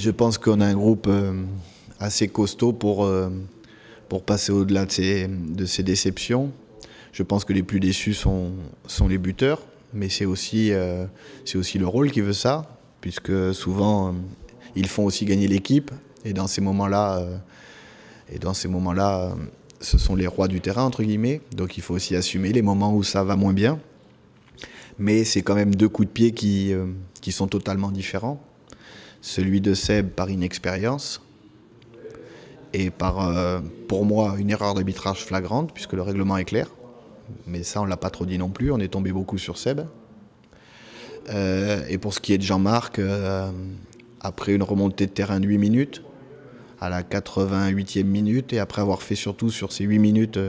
Je pense qu'on a un groupe assez costaud pour passer au-delà de ces déceptions. Je pense que les plus déçus sont les buteurs, mais c'est aussi le rôle qui veut ça, puisque souvent ils font aussi gagner l'équipe, et dans ces moments-là, ce sont les rois du terrain entre guillemets. Donc il faut aussi assumer les moments où ça va moins bien, mais c'est quand même deux coups de pied qui sont totalement différents. Celui de Seb par inexpérience et par, pour moi, une erreur d'arbitrage flagrante, puisque le règlement est clair. Mais ça, on ne l'a pas trop dit non plus, on est tombé beaucoup sur Seb. Et pour ce qui est de Jean-Marc, après une remontée de terrain de 8 minutes, à la 88e minute, et après avoir fait surtout sur ces 8 minutes,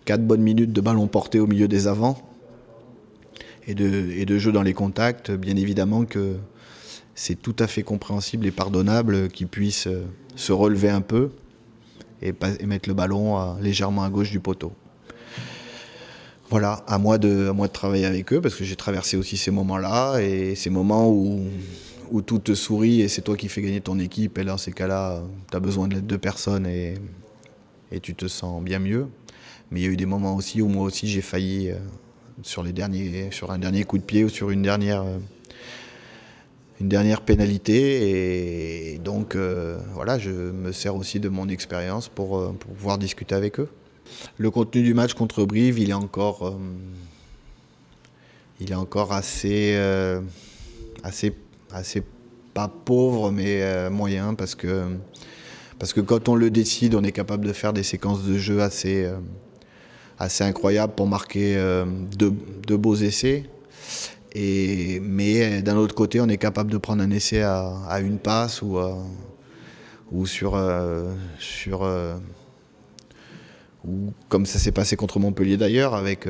4 bonnes minutes de ballon porté au milieu des avants, et de jeu dans les contacts, bien évidemment que c'est tout à fait compréhensible et pardonnable qu'il puisse se relever un peu et mettre le ballon légèrement à gauche du poteau. Voilà, à moi de travailler avec eux, parce que j'ai traversé aussi ces moments-là, et ces moments où tout te sourit et c'est toi qui fais gagner ton équipe, et dans ces cas-là, tu as besoin de l'aide de personne et tu te sens bien mieux. Mais il y a eu des moments aussi où moi aussi j'ai failli sur un dernier coup de pied ou sur une dernière pénalité, et donc voilà, je me sers aussi de mon expérience pour pouvoir discuter avec eux. Le contenu du match contre Brive, il est encore assez pas pauvre, mais moyen, parce que quand on le décide, on est capable de faire des séquences de jeu assez incroyables pour marquer deux beaux essais. Mais d'un autre côté, on est capable de prendre un essai à une passe ou ou comme ça s'est passé contre Montpellier d'ailleurs, avec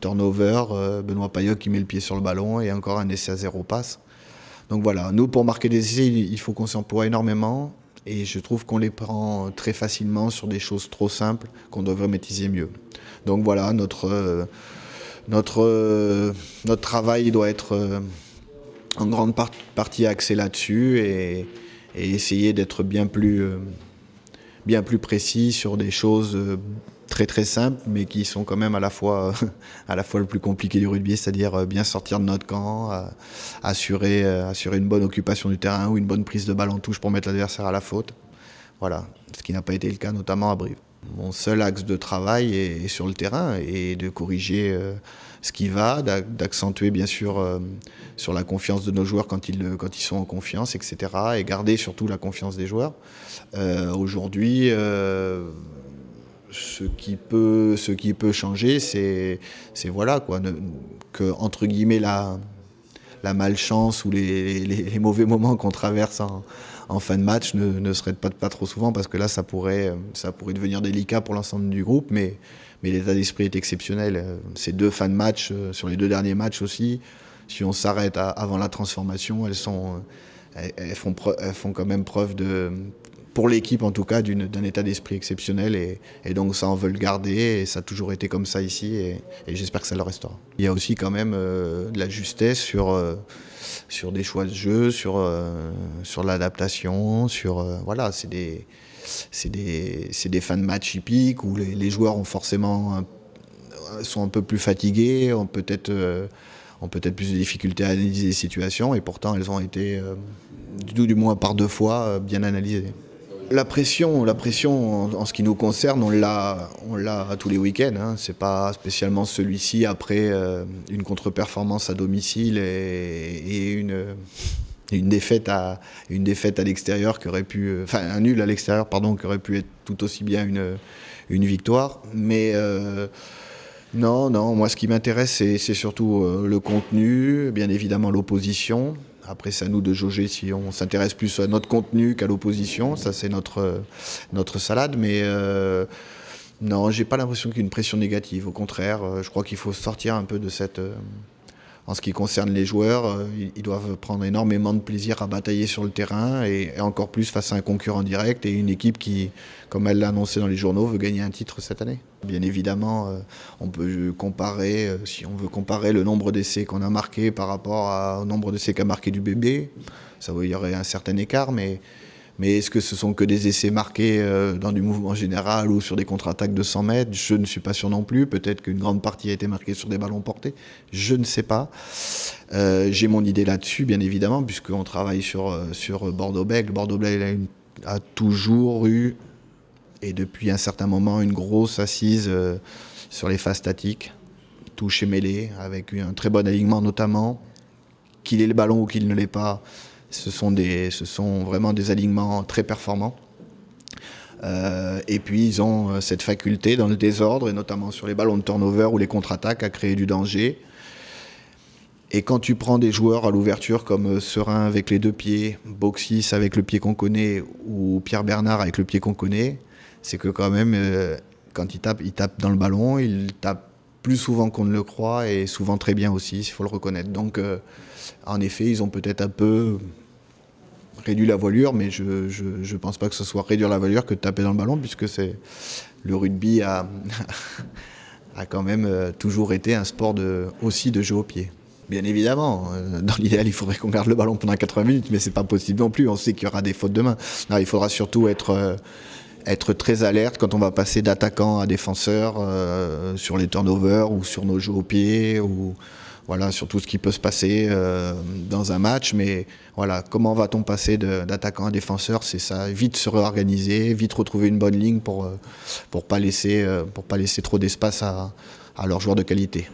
turnover, Benoît Payoc qui met le pied sur le ballon et encore un essai à 0 passe. Donc voilà, nous pour marquer des essais, il faut qu'on s'emploie énormément, et je trouve qu'on les prend très facilement sur des choses trop simples qu'on devrait maîtriser mieux. Donc voilà, notre travail doit être en grande partie axé là-dessus, et essayer d'être bien plus précis sur des choses très très simples, mais qui sont quand même à la fois le plus compliqué du rugby, c'est-à-dire bien sortir de notre camp, assurer une bonne occupation du terrain ou une bonne prise de balle en touche pour mettre l'adversaire à la faute. Voilà, ce qui n'a pas été le cas notamment à Brive. Mon seul axe de travail est sur le terrain, et de corriger ce qui va, d'accentuer bien sûr sur la confiance de nos joueurs quand ils sont en confiance, etc. Et garder surtout la confiance des joueurs. Aujourd'hui, ce qui peut changer, c'est voilà quoi, que entre guillemets la malchance ou les mauvais moments qu'on traverse en fin de match ne se répètent pas trop souvent, parce que là ça pourrait devenir délicat pour l'ensemble du groupe, mais l'état d'esprit est exceptionnel. Ces deux fins de match, sur les deux derniers matchs aussi, si on s'arrête avant la transformation, elles font quand même preuve pour l'équipe en tout cas, d'un état d'esprit exceptionnel, et donc ça on veut le garder, et ça a toujours été comme ça ici, et j'espère que ça le restera. Il y a aussi quand même de la justesse sur des choix de jeu, sur l'adaptation, voilà, c'est des fins de match hippiques où les joueurs sont un peu plus fatigués, ont peut-être plus de difficultés à analyser les situations, et pourtant elles ont été, du moins par 2 fois, bien analysées. La pression en ce qui nous concerne, on l'a tous les week-ends, hein. C'est pas spécialement celui-ci après une contre-performance à domicile et une défaite à l'extérieur qui aurait pu, enfin un nul à l'extérieur pardon, qui aurait pu être tout aussi bien une victoire. Mais non, moi ce qui m'intéresse c'est surtout le contenu, bien évidemment l'opposition. Après, c'est à nous de jauger si on s'intéresse plus à notre contenu qu'à l'opposition. Ça, c'est notre salade. Mais non, j'ai pas l'impression qu'il y ait une pression négative. Au contraire, je crois qu'il faut sortir un peu de cette En ce qui concerne les joueurs, ils doivent prendre énormément de plaisir à batailler sur le terrain et encore plus face à un concurrent direct et une équipe qui, comme elle l'a annoncé dans les journaux, veut gagner un titre cette année. Bien évidemment, on peut comparer, si on veut comparer le nombre d'essais qu'on a marqués par rapport au nombre d'essais qu'a marqué du bébé, ça il y aurait un certain écart, mais est-ce que ce sont que des essais marqués dans du mouvement général ou sur des contre-attaques de 100 mètres? Je ne suis pas sûr non plus. Peut-être qu'une grande partie a été marquée sur des ballons portés. Je ne sais pas. J'ai mon idée là-dessus, bien évidemment, puisqu'on travaille sur Bordeaux-Bègles. Bordeaux-Bègles a toujours eu, et depuis un certain moment, une grosse assise sur les phases statiques, touche et mêlée, avec un très bon alignement notamment. Qu'il ait le ballon ou qu'il ne l'ait pas, ce sont vraiment des alignements très performants. Et puis ils ont cette faculté dans le désordre, et notamment sur les ballons de turnover ou les contre-attaques, à créer du danger. Et quand tu prends des joueurs à l'ouverture comme Serein avec les 2 pieds, Boxis avec le pied qu'on connaît, ou Pierre Bernard avec le pied qu'on connaît, c'est que quand même, quand il tape dans le ballon, il tape plus souvent qu'on ne le croit, et souvent très bien aussi, il faut le reconnaître. Donc en effet, ils ont peut-être un peu réduit la voilure, mais je ne pense pas que ce soit réduire la voilure que de taper dans le ballon, puisque le rugby a quand même toujours été un sport aussi de jeu au pied. Bien évidemment, dans l'idéal, il faudrait qu'on garde le ballon pendant 80 minutes, mais c'est pas possible non plus. On sait qu'il y aura des fautes demain. Non, il faudra surtout être très alerte quand on va passer d'attaquant à défenseur sur les turnovers ou sur nos jeux au pied, ou voilà, sur tout ce qui peut se passer dans un match. Mais voilà, comment va-t-on passer d'attaquant à défenseur? C'est ça, vite se réorganiser, vite retrouver une bonne ligne pour pas laisser trop d'espace à leurs joueurs de qualité.